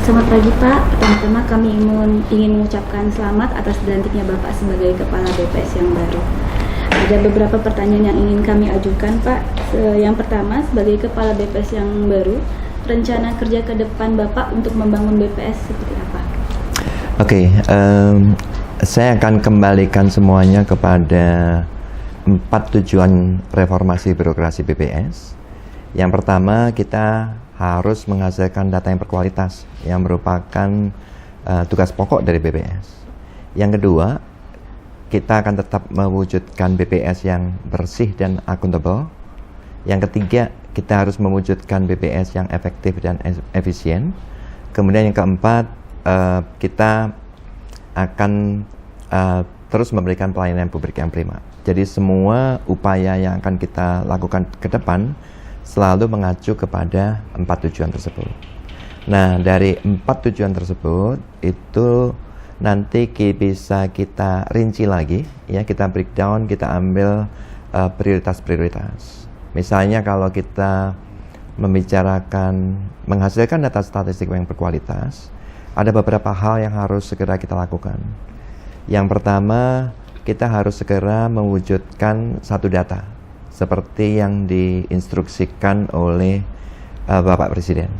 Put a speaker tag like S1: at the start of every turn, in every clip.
S1: Selamat pagi Pak, pertama-tama kami ingin mengucapkan selamat atas dilantiknya Bapak sebagai Kepala BPS yang baru. Ada beberapa pertanyaan yang ingin kami ajukan Pak. Yang pertama, sebagai Kepala BPS yang baru, rencana kerja ke depan Bapak untuk membangun BPS seperti apa?
S2: Saya akan kembalikan semuanya kepada 4 tujuan reformasi birokrasi BPS. Yang pertama, kita harus menghasilkan data yang berkualitas, yang merupakan tugas pokok dari BPS. Yang kedua, kita akan tetap mewujudkan BPS yang bersih dan akuntabel. Yang ketiga, kita harus mewujudkan BPS yang efektif dan efisien. Kemudian yang keempat, kita akan terus memberikan pelayanan publik yang prima. Jadi semua upaya yang akan kita lakukan ke depan selalu mengacu kepada 4 tujuan tersebut. Nah, dari 4 tujuan tersebut itu nanti bisa kita rinci lagi, ya, kita breakdown, kita ambil prioritas-prioritas. Misalnya kalau kita membicarakan menghasilkan data statistik yang berkualitas, ada beberapa hal yang harus segera kita lakukan. Yang pertama, kita harus segera mewujudkan satu data seperti yang diinstruksikan oleh Bapak Presiden.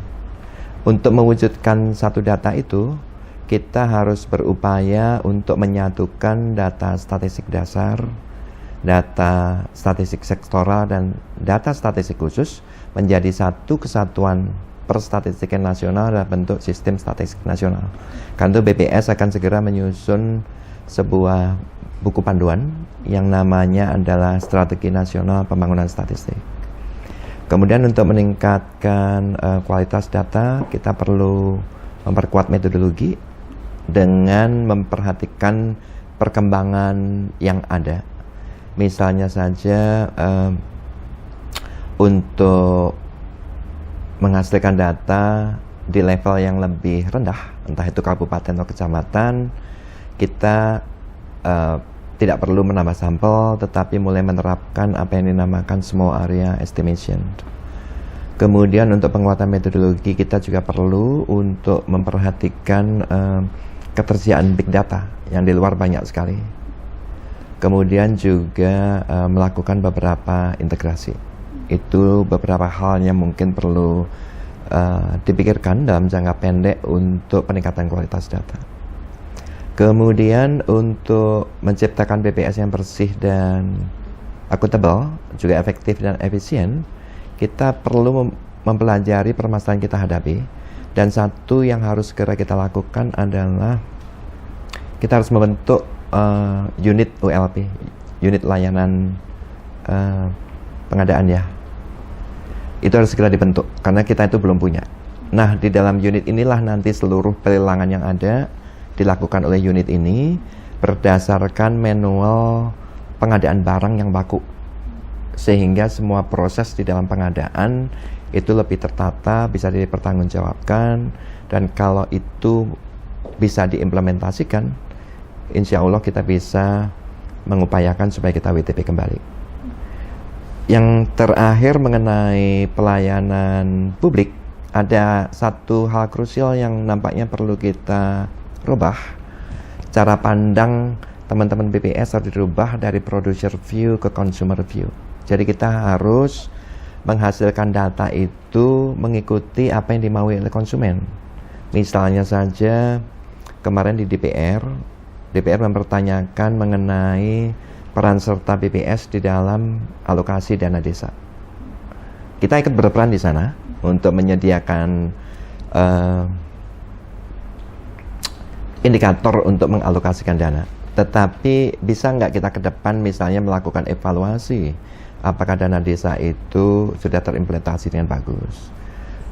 S2: Untuk mewujudkan satu data itu, kita harus berupaya untuk menyatukan data statistik dasar, data statistik sektoral, dan data statistik khusus menjadi satu kesatuan perstatistikan nasional dalam bentuk sistem statistik nasional. Karena itu BPS akan segera menyusun sebuah buku panduan yang namanya adalah Strategi Nasional Pembangunan Statistik. Kemudian untuk meningkatkan kualitas data, kita perlu memperkuat metodologi dengan memperhatikan perkembangan yang ada. Misalnya saja untuk menghasilkan data di level yang lebih rendah, entah itu kabupaten atau kecamatan, kita tidak perlu menambah sampel, tetapi mulai menerapkan apa yang dinamakan small area estimation. Kemudian untuk penguatan metodologi, kita juga perlu untuk memperhatikan ketersediaan big data yang di luar banyak sekali. Kemudian juga melakukan beberapa integrasi. Itu beberapa hal yang mungkin perlu dipikirkan dalam jangka pendek untuk peningkatan kualitas data. Kemudian untuk menciptakan BPS yang bersih dan akuntabel, juga efektif dan efisien, kita perlu mempelajari permasalahan kita hadapi. Dan satu yang harus segera kita lakukan adalah kita harus membentuk unit ULP, unit layanan pengadaan, ya. Itu harus segera dibentuk karena kita itu belum punya. Nah, di dalam unit inilah nanti seluruh pelelangan yang ada dilakukan oleh unit ini berdasarkan manual pengadaan barang yang baku, sehingga semua proses di dalam pengadaan itu lebih tertata, bisa dipertanggungjawabkan, dan kalau itu bisa diimplementasikan, insya Allah kita bisa mengupayakan supaya kita WTP kembali. Yang terakhir mengenai pelayanan publik, ada satu hal krusial yang nampaknya perlu kita rubah. Cara pandang teman-teman BPS harus dirubah dari producer view ke consumer view. Jadi kita harus menghasilkan data itu mengikuti apa yang dimaui oleh konsumen. Misalnya saja kemarin di DPR mempertanyakan mengenai peran serta BPS di dalam alokasi dana desa. Kita ikut berperan di sana untuk menyediakan indikator untuk mengalokasikan dana. Tetapi bisa nggak kita ke depan misalnya melakukan evaluasi apakah dana desa itu sudah terimplementasi dengan bagus.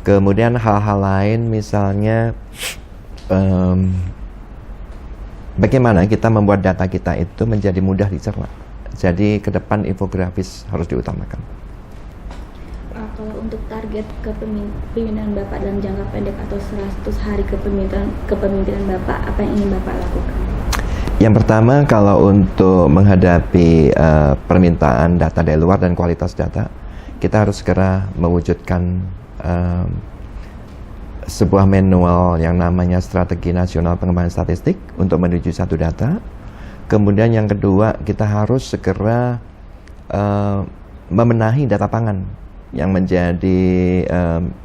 S2: Kemudian hal-hal lain misalnya bagaimana kita membuat data kita itu menjadi mudah dicerna. Jadi ke depan infografis harus diutamakan.
S1: Kalau untuk target kepemimpinan Bapak dalam jangka pendek atau 100 hari kepemimpinan Bapak, apa yang ingin Bapak lakukan?
S2: Yang pertama, kalau untuk menghadapi permintaan data dari luar dan kualitas data, kita harus segera mewujudkan sebuah manual yang namanya Strategi Nasional Pengembangan Statistik untuk menuju satu data. Kemudian yang kedua, kita harus segera membenahi data pangan yang menjadi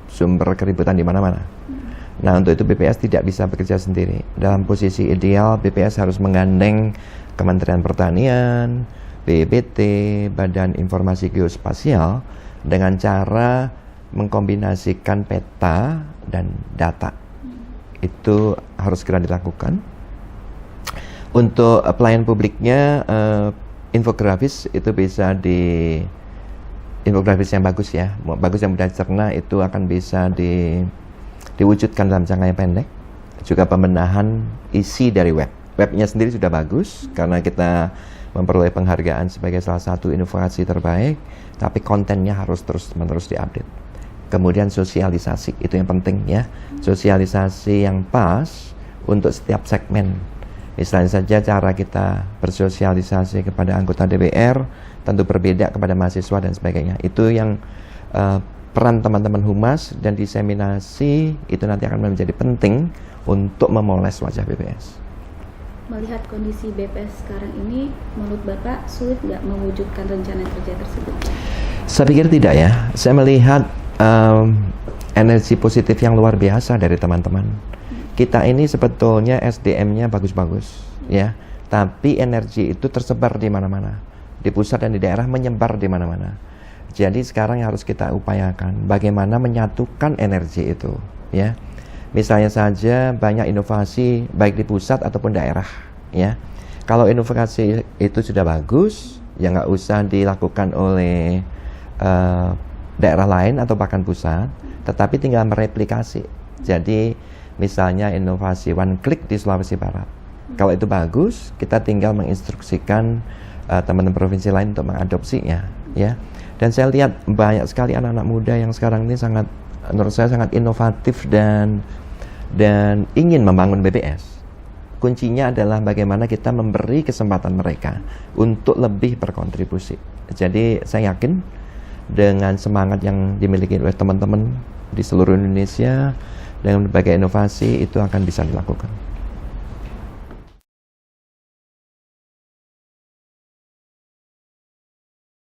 S2: sumber keributan di mana-mana. Nah, untuk itu BPS tidak bisa bekerja sendiri. Dalam posisi ideal, BPS harus menggandeng Kementerian Pertanian, BPPT, Badan Informasi Geospasial dengan cara mengkombinasikan peta dan data. Itu harus segera dilakukan. Untuk pelayan publiknya, infografis itu bisa infografis yang bagus ya, bagus yang mudah dicerna, itu akan bisa diwujudkan dalam jangka yang pendek. Juga pembenahan isi dari webnya sendiri sudah bagus karena kita memperoleh penghargaan sebagai salah satu inovasi terbaik, tapi kontennya harus terus-menerus diupdate. Kemudian sosialisasi, itu yang penting ya, sosialisasi yang pas untuk setiap segmen. Misalnya saja cara kita bersosialisasi kepada anggota DPR tentu berbeda kepada mahasiswa dan sebagainya. Itu yang peran teman-teman humas dan diseminasi itu nanti akan menjadi penting untuk memoles wajah BPS.
S1: Melihat kondisi BPS sekarang ini, menurut Bapak sulit nggak mewujudkan rencana kerja tersebut?
S2: Saya pikir tidak ya. Saya melihat energi positif yang luar biasa dari teman-teman. Kita ini sebetulnya SDM-nya bagus-bagus ya, tapi energi itu tersebar di mana-mana. Di pusat dan di daerah menyebar di mana-mana. Jadi sekarang yang harus kita upayakan bagaimana menyatukan energi itu ya. Misalnya saja banyak inovasi baik di pusat ataupun daerah ya. Kalau inovasi itu sudah bagus, ya nggak usah dilakukan oleh daerah lain atau bahkan pusat, tetapi tinggal mereplikasi. Jadi misalnya inovasi one click di Sulawesi Barat. Kalau itu bagus, kita tinggal menginstruksikan teman-teman provinsi lain untuk mengadopsinya ya. Dan saya lihat banyak sekali anak-anak muda yang sekarang ini menurut saya sangat inovatif dan ingin membangun BPS. Kuncinya adalah bagaimana kita memberi kesempatan mereka untuk lebih berkontribusi. Jadi saya yakin dengan semangat yang dimiliki oleh teman-teman di seluruh Indonesia dengan berbagai inovasi itu akan bisa dilakukan.